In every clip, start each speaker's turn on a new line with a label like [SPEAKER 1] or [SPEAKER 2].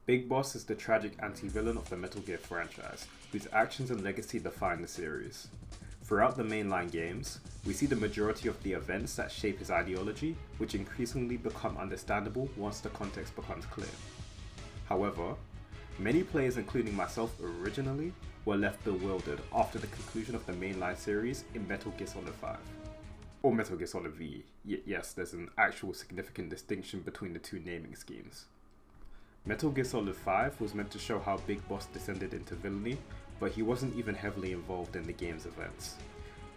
[SPEAKER 1] Big Boss is the tragic anti-villain of the Metal Gear franchise, whose actions and legacy define the series. Throughout the mainline games, we see the majority of the events that shape his ideology, which increasingly become understandable once the context becomes clear. However, many players, including myself originally, were left bewildered after the conclusion of the mainline series in Metal Gear Solid 5. Or Metal Gear Solid V. Yes, there's an actual significant distinction between the two naming schemes. Metal Gear Solid 5 was meant to show how Big Boss descended into villainy, but he wasn't even heavily involved in the game's events.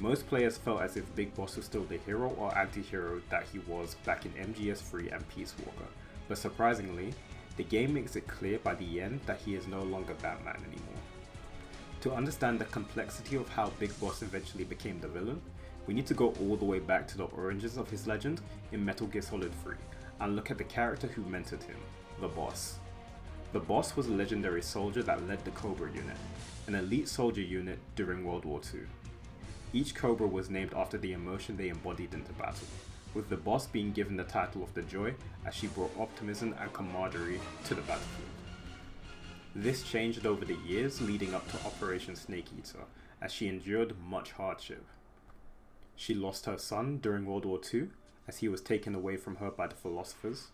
[SPEAKER 1] Most players felt as if Big Boss was still the hero or anti-hero that he was back in MGS3 and Peacewalker, but surprisingly, the game makes it clear by the end that he is no longer Batman anymore. To understand the complexity of how Big Boss eventually became the villain, we need to go all the way back to the origins of his legend in Metal Gear Solid 3 and look at the character who mentored him, the Boss. The Boss was a legendary soldier that led the Cobra unit, an elite soldier unit during World War II. Each Cobra was named after the emotion they embodied into battle, with the Boss being given the title of the Joy as she brought optimism and camaraderie to the battlefield. This changed over the years leading up to Operation Snake Eater, as she endured much hardship. She lost her son during World War II as he was taken away from her by the Philosophers.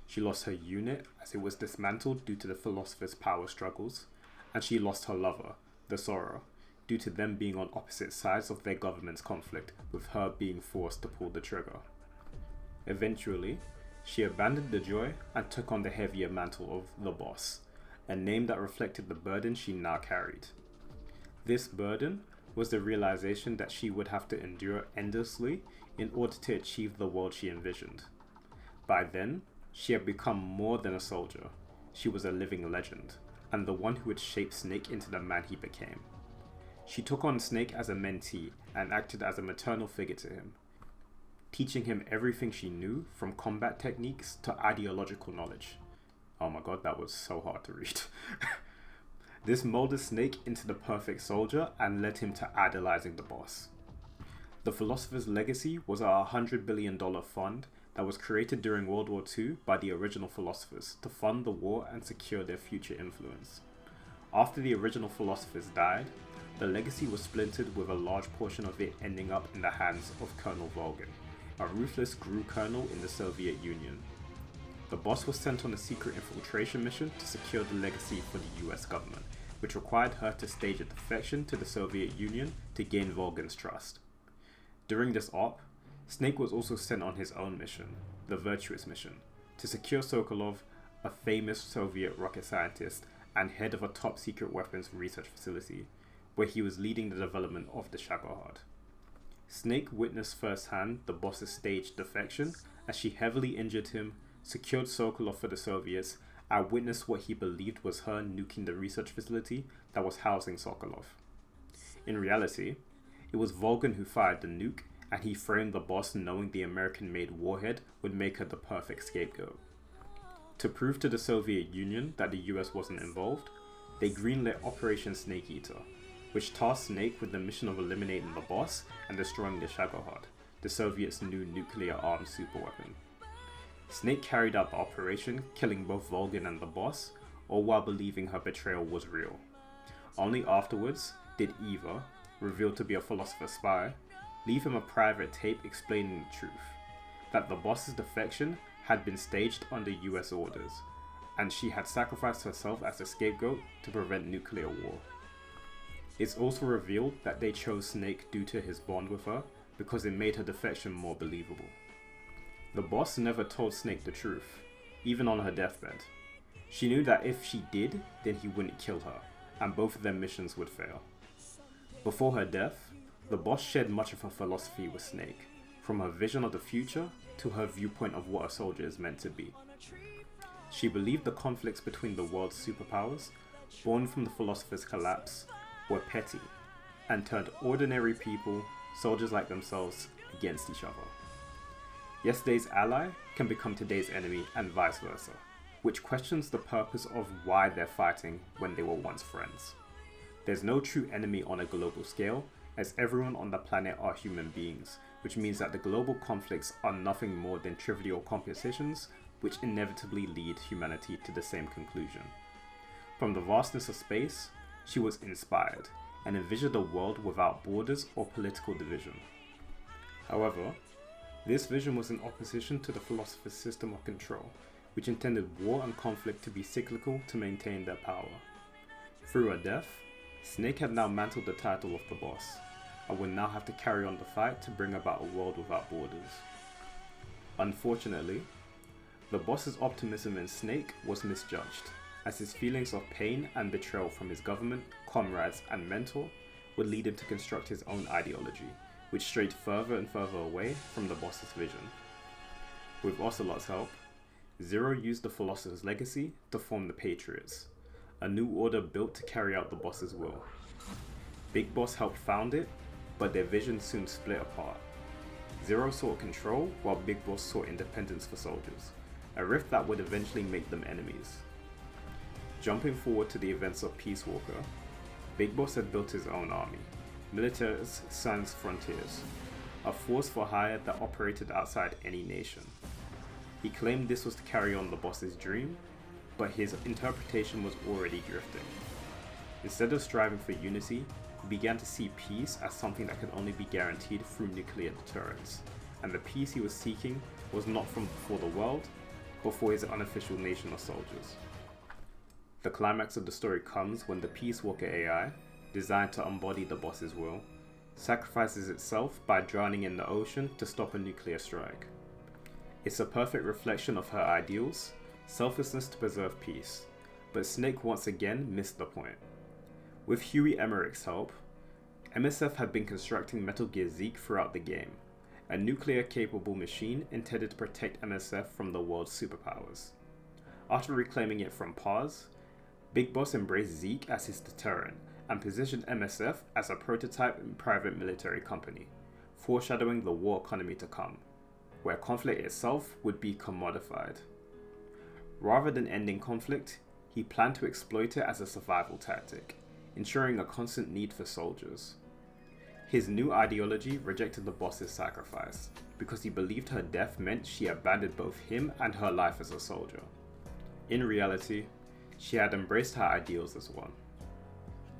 [SPEAKER 1] She lost her unit as it was dismantled due to the Philosophers' power struggles, and she lost her lover, the Zorro, due to them being on opposite sides of their government's conflict, with her being forced to pull the trigger. Eventually, she abandoned the Joy and took on the heavier mantle of the Boss, a name that reflected the burden she now carried. This burden was the realization that she would have to endure endlessly in order to achieve the world she envisioned. By then, she had become more than a soldier. She was a living legend, and the one who would shape Snake into the man he became. She took on Snake as a mentee and acted as a maternal figure to him, teaching him everything she knew, from combat techniques to ideological knowledge. Oh my god, that was so hard to read. This molded Snake into the perfect soldier and led him to idolizing the Boss. The Philosopher's Legacy was a $100 billion fund that was created during World War II by the original Philosophers to fund the war and secure their future influence. After the original Philosophers died, the legacy was splintered, with a large portion of it ending up in the hands of Colonel Volgin, a ruthless GRU colonel in the Soviet Union. The Boss was sent on a secret infiltration mission to secure the legacy for the US government, which required her to stage a defection to the Soviet Union to gain Volgin's trust. During this op, Snake was also sent on his own mission, the Virtuous Mission, to secure Sokolov, a famous Soviet rocket scientist and head of a top-secret weapons research facility, where he was leading the development of the Shagohod. Snake witnessed firsthand the Boss's staged defection as she heavily injured him, secured Sokolov for the Soviets, and witnessed what he believed was her nuking the research facility that was housing Sokolov. In reality, it was Volgin who fired the nuke, and he framed the Boss knowing the American-made warhead would make her the perfect scapegoat. To prove to the Soviet Union that the US wasn't involved, they greenlit Operation Snake Eater, which tasked Snake with the mission of eliminating the Boss and destroying the Shagohod, the Soviets' new nuclear-armed superweapon. Snake carried out the operation, killing both Volgin and the Boss, all while believing her betrayal was real. Only afterwards did Eva, revealed to be a Philosopher spy, leave him a private tape explaining the truth, that the Boss's defection had been staged under US orders, and she had sacrificed herself as a scapegoat to prevent nuclear war. It's also revealed that they chose Snake due to his bond with her, because it made her defection more believable. The Boss never told Snake the truth, even on her deathbed. She knew that if she did, then he wouldn't kill her, and both of their missions would fail. Before her death, the Boss shared much of her philosophy with Snake, from her vision of the future to her viewpoint of what a soldier is meant to be. She believed the conflicts between the world's superpowers, born from the Philosopher's collapse, were petty, and turned ordinary people, soldiers like themselves, against each other. Yesterday's ally can become today's enemy, and vice versa, which questions the purpose of why they're fighting when they were once friends. There's no true enemy on a global scale, as everyone on the planet are human beings, which means that the global conflicts are nothing more than trivial competitions which inevitably lead humanity to the same conclusion. From the vastness of space, she was inspired and envisioned a world without borders or political division. However, this vision was in opposition to the philosopher's system of control, which intended war and conflict to be cyclical to maintain their power. Through her death, Snake had now mantled the title of the boss, and would now have to carry on the fight to bring about a world without borders. Unfortunately, the boss's optimism in Snake was misjudged, as his feelings of pain and betrayal from his government, comrades, and mentor would lead him to construct his own ideology, which strayed further and further away from the boss's vision. With Ocelot's help, Zero used the Philosopher's legacy to form the Patriots, a new order built to carry out the boss's will. Big Boss helped found it, but their visions soon split apart. Zero sought control, while Big Boss sought independence for soldiers, a rift that would eventually make them enemies. Jumping forward to the events of Peacewalker, Big Boss had built his own army, Militaires Sans Frontières, a force for hire that operated outside any nation. He claimed this was to carry on the boss's dream, but his interpretation was already drifting. Instead of striving for unity, he began to see peace as something that could only be guaranteed through nuclear deterrence, and the peace he was seeking was not for the world, but for his unofficial nation of soldiers. The climax of the story comes when the Peacewalker AI, designed to embody the boss's will, sacrifices itself by drowning in the ocean to stop a nuclear strike. It's a perfect reflection of her ideals, selflessness to preserve peace, but Snake once again missed the point. With Huey Emmerich's help, MSF had been constructing Metal Gear Zeke throughout the game, a nuclear-capable machine intended to protect MSF from the world's superpowers. After reclaiming it from Paz, Big Boss embraced Zeke as his deterrent and positioned MSF as a prototype private military company, foreshadowing the war economy to come, where conflict itself would be commodified. Rather than ending conflict, he planned to exploit it as a survival tactic, ensuring a constant need for soldiers. His new ideology rejected the boss's sacrifice, because he believed her death meant she abandoned both him and her life as a soldier. In reality, she had embraced her ideals as one.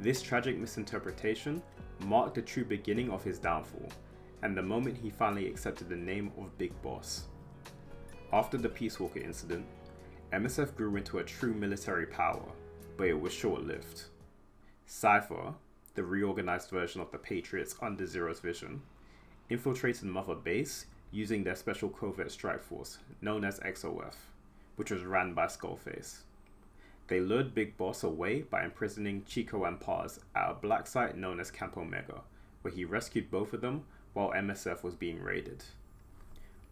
[SPEAKER 1] This tragic misinterpretation marked the true beginning of his downfall, and the moment he finally accepted the name of Big Boss. After the Peacewalker incident, MSF grew into a true military power, but it was short-lived. Cypher, the reorganized version of the Patriots under Zero's vision, infiltrated Mother Base using their special covert strike force, known as XOF, which was ran by Skullface. They lured Big Boss away by imprisoning Chico and Paz at a black site known as Camp Omega, where he rescued both of them while MSF was being raided.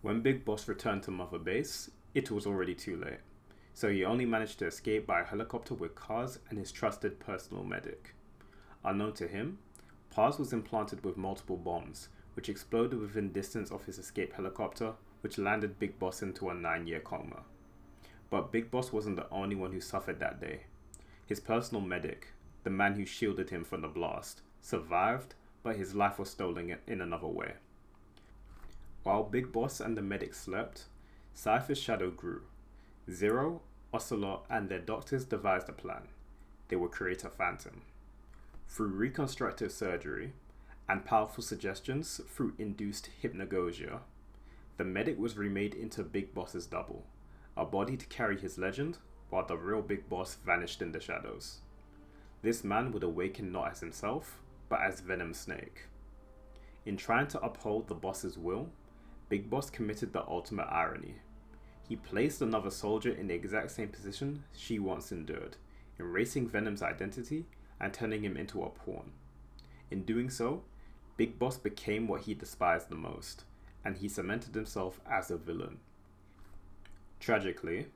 [SPEAKER 1] When Big Boss returned to Mother Base, it was already too late, so he only managed to escape by a helicopter with Kaz and his trusted personal medic. Unknown to him, Paz was implanted with multiple bombs, which exploded within distance of his escape helicopter, which landed Big Boss into a 9-year coma. But Big Boss wasn't the only one who suffered that day. His personal medic, the man who shielded him from the blast, survived, but his life was stolen in another way. While Big Boss and the medic slept, Cypher's shadow grew. Zero, Ocelot, and their doctors devised a plan. They would create a phantom. Through reconstructive surgery and powerful suggestions through induced hypnagogia, the medic was remade into Big Boss's double, a body to carry his legend, while the real Big Boss vanished in the shadows. This man would awaken not as himself, but as Venom Snake. In trying to uphold the boss's will, Big Boss committed the ultimate irony. He placed another soldier in the exact same position she once endured, erasing Venom's identity and turning him into a pawn. In doing so, Big Boss became what he despised the most, and he cemented himself as a villain. Tragically,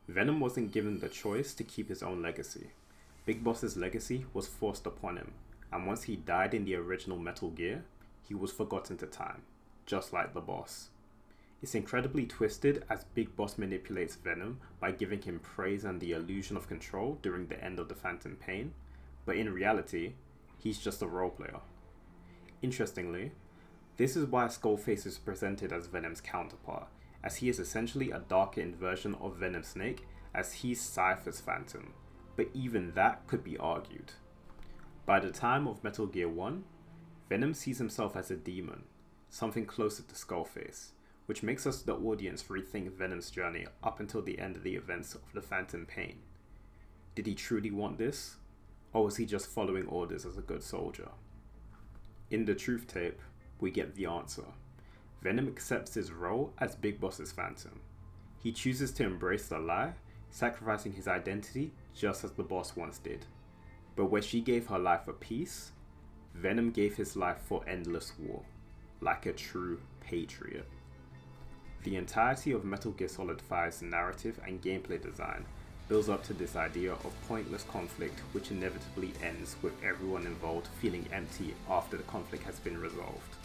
[SPEAKER 1] Venom wasn't given the choice to keep his own legacy. Big Boss's legacy was forced upon him, and once he died in the original Metal Gear, he was forgotten to time, just like the boss. It's incredibly twisted as Big Boss manipulates Venom by giving him praise and the illusion of control during the end of the Phantom Pain, but in reality, he's just a role player. Interestingly, this is why Skullface is presented as Venom's counterpart, as he is essentially a darker version of Venom Snake, as he's Cypher's Phantom, but even that could be argued. By the time of Metal Gear 1, Venom sees himself as a demon, something closer to Skullface, which makes us the audience rethink Venom's journey up until the end of the events of the Phantom Pain. Did he truly want this? Or was he just following orders as a good soldier? In the truth tape, we get the answer. Venom accepts his role as Big Boss's Phantom. He chooses to embrace the lie, sacrificing his identity just as the boss once did. But where she gave her life for peace, Venom gave his life for endless war, like a true patriot. The entirety of Metal Gear Solid 5's narrative and gameplay design builds up to this idea of pointless conflict which inevitably ends with everyone involved feeling empty after the conflict has been resolved.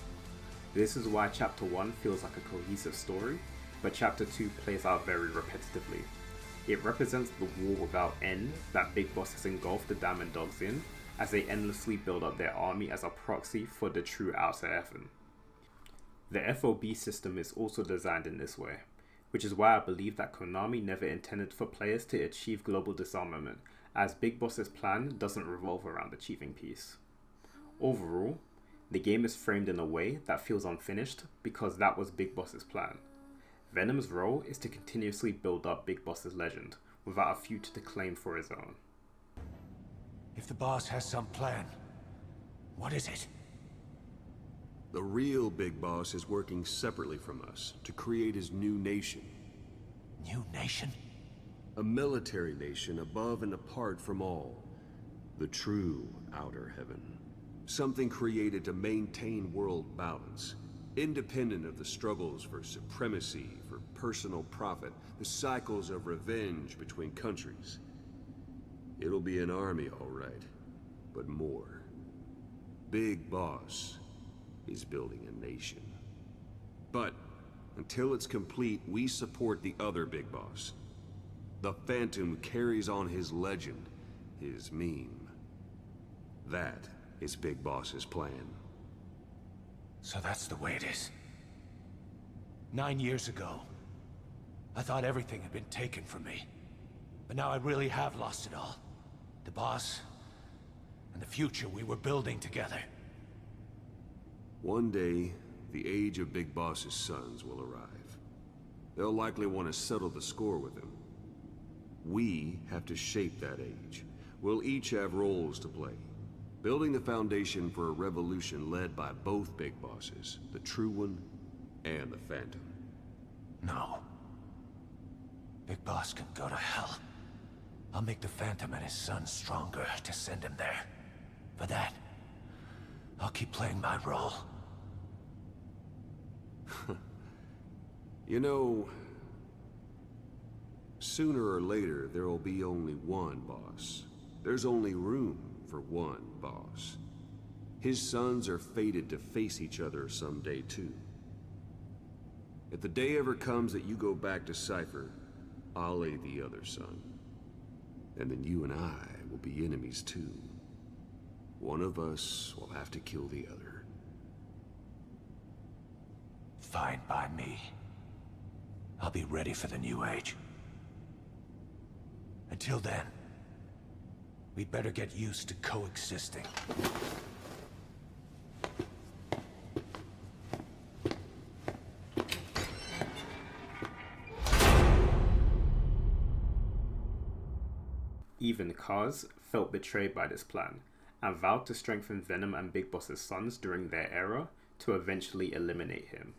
[SPEAKER 1] This is why Chapter 1 feels like a cohesive story, but Chapter 2 plays out very repetitively. It represents the war without end that Big Boss has engulfed the Diamond Dogs in, as they endlessly build up their army as a proxy for the true Outer Heaven. The FOB system is also designed in this way, which is why I believe that Konami never intended for players to achieve global disarmament, as Big Boss's plan doesn't revolve around achieving peace. Overall, the game is framed in a way that feels unfinished because that was Big Boss's plan. Venom's role is to continuously build up Big Boss's legend, without a future to claim for his own.
[SPEAKER 2] If the boss has some plan, what is it?
[SPEAKER 3] The real Big Boss is working separately from us to create his new nation.
[SPEAKER 2] New nation?
[SPEAKER 3] A military nation above and apart from all. The true Outer Heaven. Something created to maintain world balance. Independent of the struggles for supremacy, for personal profit, the cycles of revenge between countries. It'll be an army, all right, but more. Big Boss is building a nation. But until it's complete, we support the other Big Boss. The Phantom carries on his legend, his meme. That is Big Boss's plan.
[SPEAKER 2] So that's the way it is. 9 years ago, I thought everything had been taken from me. But now I really have lost it all. The boss, and the future we were building together.
[SPEAKER 3] One day, the age of Big Boss's sons will arrive. They'll likely want to settle the score with him. We have to shape that age. We'll each have roles to play. Building the foundation for a revolution led by both Big Bosses, the True One and the Phantom.
[SPEAKER 2] No. Big Boss can go to hell. I'll make the Phantom and his son stronger to send him there. For that, I'll keep playing my role.
[SPEAKER 3] You know, sooner or later there will be only one boss. There's only room for one boss. His sons are fated to face each other someday too. If the day ever comes that you go back to Cypher, I'll aid the other son. And then you and I will be enemies too. One of us will have to kill the other.
[SPEAKER 2] Fine by me. I'll be ready for the new age. Until then, we'd better get used to coexisting.
[SPEAKER 1] Even Kaz felt betrayed by this plan, and vowed to strengthen Venom and Big Boss's sons during their era to eventually eliminate him.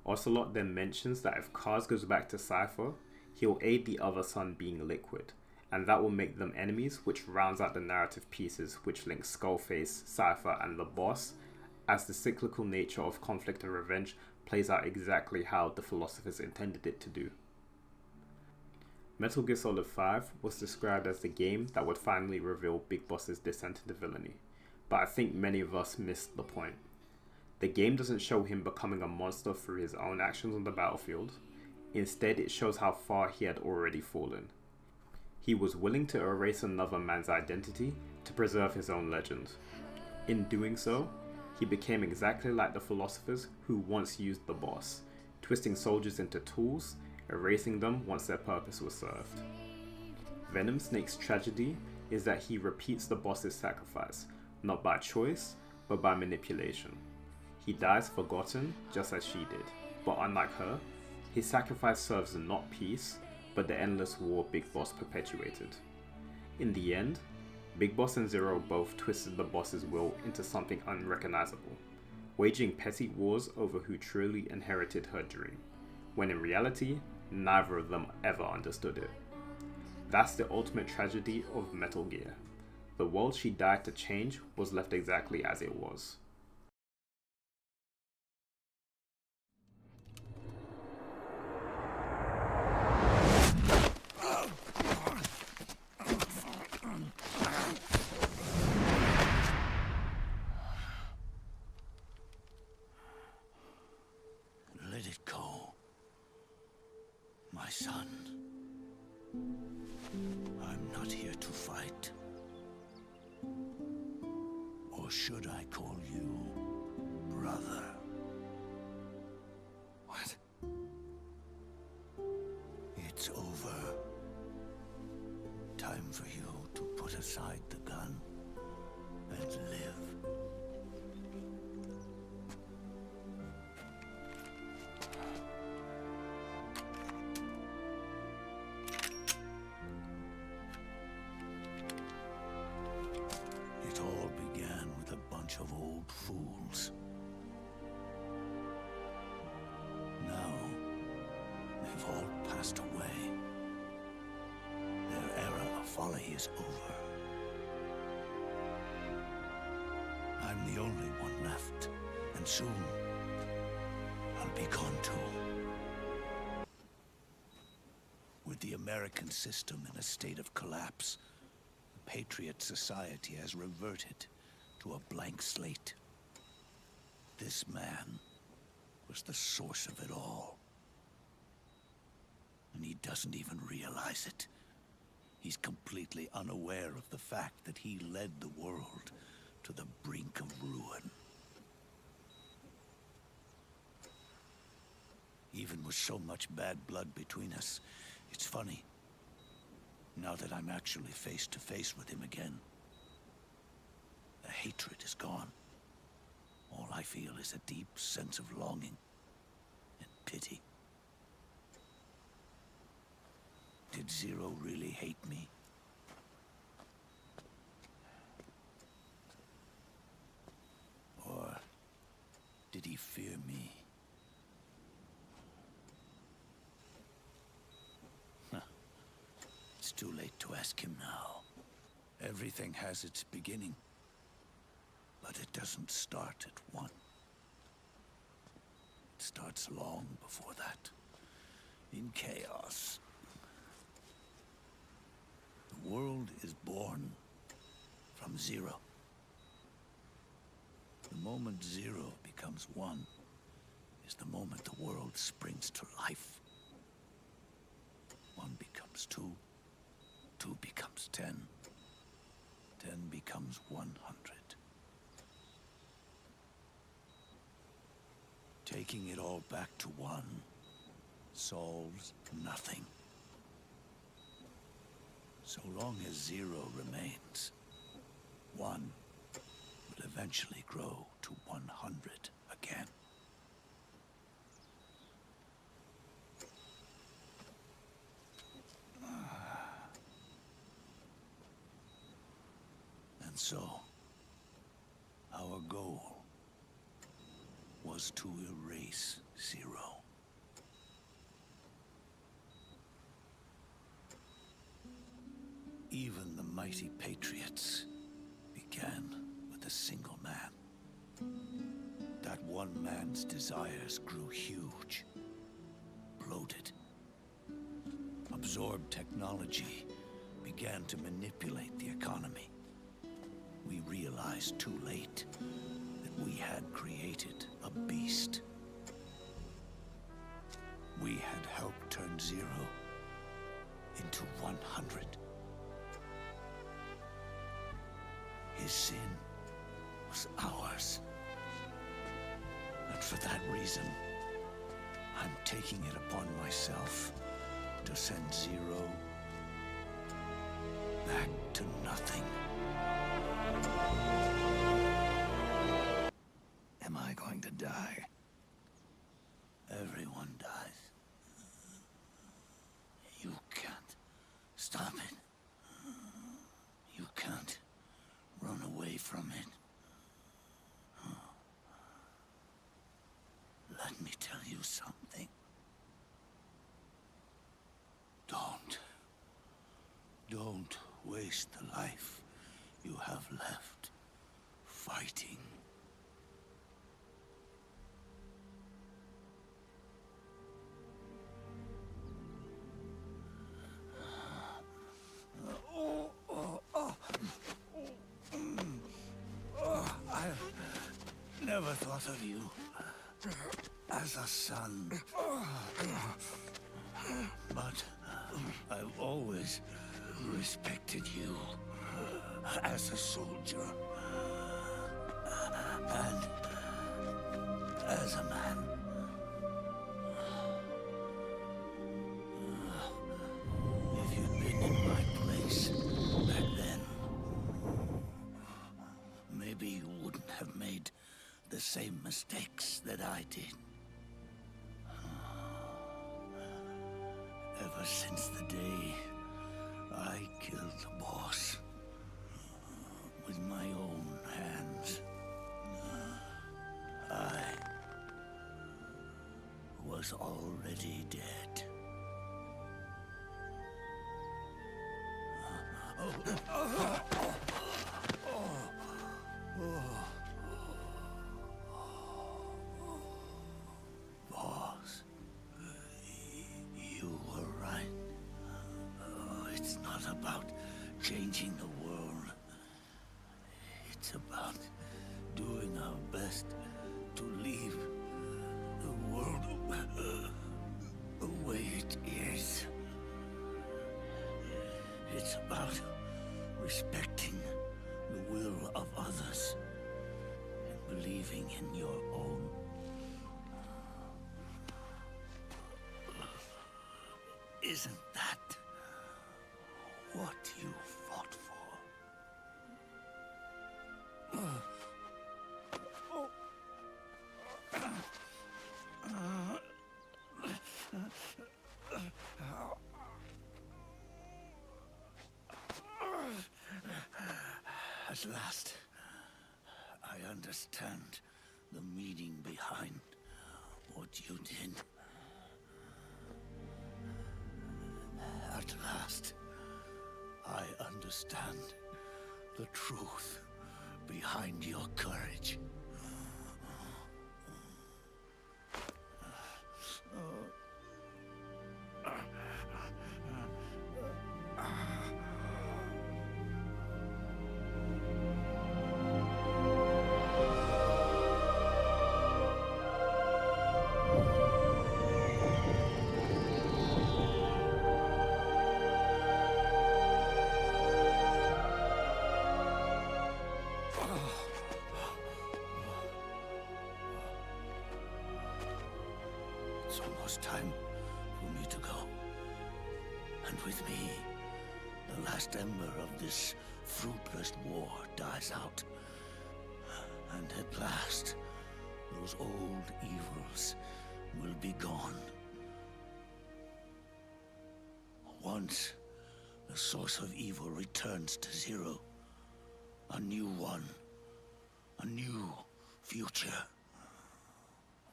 [SPEAKER 1] Ocelot then mentions that if Kaz goes back to Cypher, he'll aid the other son being Liquid, and that will make them enemies, which rounds out the narrative pieces which link Skullface, Cypher, and the boss, as the cyclical nature of conflict and revenge plays out exactly how the philosophers intended it to do. Metal Gear Solid 5 was described as the game that would finally reveal Big Boss's descent into villainy, but I think many of us missed the point. The game doesn't show him becoming a monster through his own actions on the battlefield. Instead, it shows how far he had already fallen. He was willing to erase another man's identity to preserve his own legend. In doing so, he became exactly like the philosophers who once used the boss, twisting soldiers into tools, erasing them once their purpose was served. Venom Snake's tragedy is that he repeats the boss's sacrifice, not by choice, but by manipulation. He dies forgotten, just as she did, but unlike her, his sacrifice serves not peace, but the endless war Big Boss perpetuated. In the end, Big Boss and Zero both twisted the boss's will into something unrecognizable, waging petty wars over who truly inherited her dream, when in reality, neither of them ever understood it. That's the ultimate tragedy of Metal Gear. The world she died to change was left exactly as it was.
[SPEAKER 2] Let it go, my son. I'm not here to fight. Or should I call you brother? What? It's over. Time for you to put aside the gun and live. It all began with a bunch of old fools. Now, they've all passed away. Their era of folly is over. I'm the only one left, and soon I'll be gone too. With the American system in a state of collapse, the Patriot Society has reverted to a blank slate. This man was the source of it all. And he doesn't even realize it. He's completely unaware of the fact that he led the world to the brink of ruin. Even with so much bad blood between us, it's funny. Now that I'm actually face to face with him again, the hatred is gone. All I feel is a deep sense of longing and pity. Did Zero really hate me? Or did he fear me? It's too late to ask him now. Everything has its beginning, but it doesn't start at one. It starts long before that, in chaos. The world is born from zero. The moment zero becomes one is the moment the world springs to life. One becomes two. 2 becomes 10. 10 becomes 100. Taking it all back to one solves nothing. So long as zero remains, one will eventually grow to 100 again. So, our goal was to erase Zero. Even the mighty Patriots began with a single man. That one man's desires grew huge, bloated, absorbed technology, began to manipulate the economy. We realized too late that we had created a beast. We had helped turn Zero into 100. His sin was ours. And for that reason, I'm taking it upon myself to send Zero back to nothing. Am I going to die? Everyone dies. You can't stop it. You can't run away from it. Let me tell you something. Don't waste the life you have left fighting. I never thought of you as a son. But I've always respected you as a soldier and as a man. If you'd been in my place back then, maybe you wouldn't have made the same mistakes that I did. Ever since the day I killed the boss with my own hands, I was already dead. Boss, you were right. It's not about changing the world. It's about doing our best to leave the world the way it is. It's about respecting the will of others and believing in your own. Isn't that what you fought for? At last, I understand the meaning behind what you did. At last, I understand the truth behind your courage. It's almost time for me to go. And with me, the last ember of this fruitless war dies out. And at last, those old evils will be gone. Once the source of evil returns to zero, a new one, a new future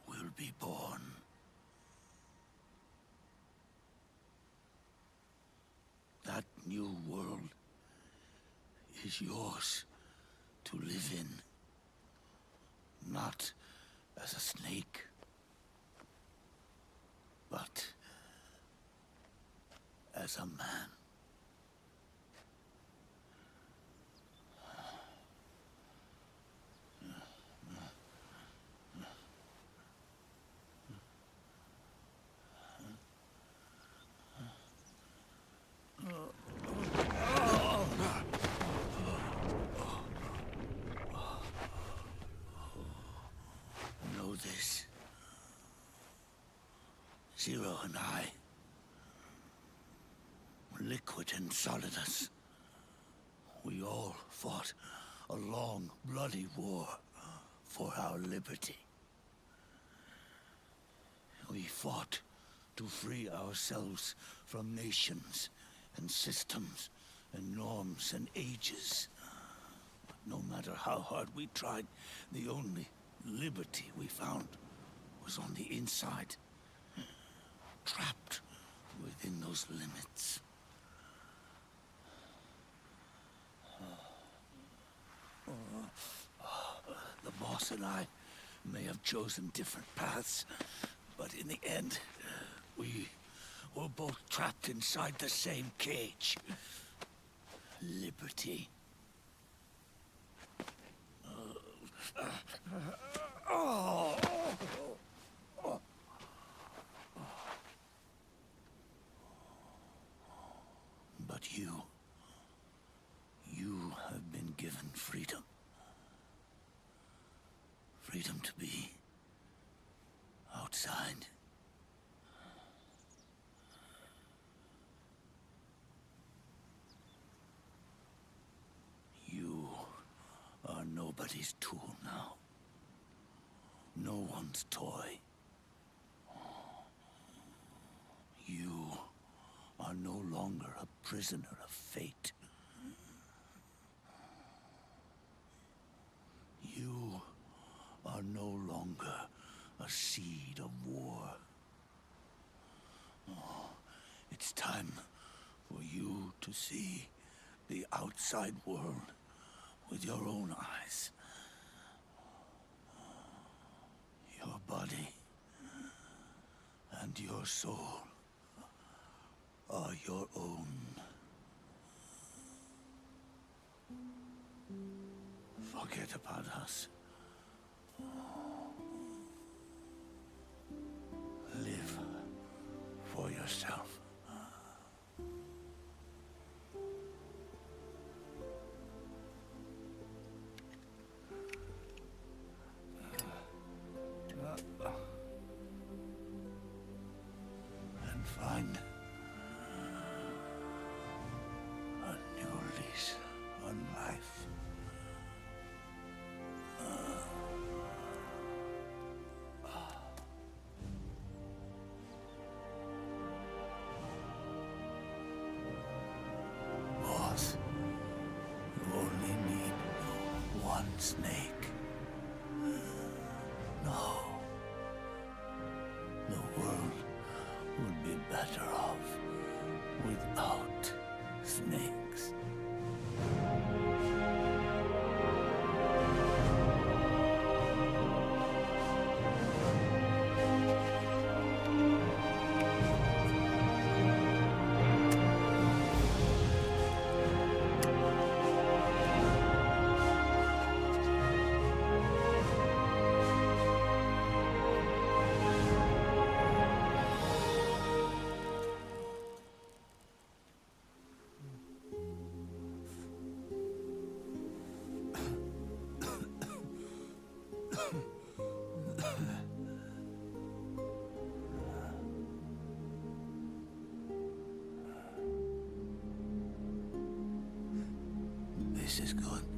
[SPEAKER 2] will be born. That new world is yours to live in, not as a snake, but as a man. Know this.
[SPEAKER 4] Zero and I, Liquid and Solidus, we all fought a long, bloody war for our liberty. We fought to free ourselves from nations and systems and norms and ages. But no matter how hard we tried, the only liberty we found was on the inside, trapped within those limits. The boss and I may have chosen different paths, but in the end, we were both trapped inside the same cage. Liberty. But you have been given freedom. Freedom to be outside. You are nobody's tool now. No one's toy. You are no longer a prisoner of fate. You are no longer a seed of war. Oh, it's time for you to see the outside world with your own eyes. Your body and your soul are your own. Forget about us. Live for yourself. And find a new lease on life. Boss, you only need one snake. No. The world would be better off without snakes. This is good.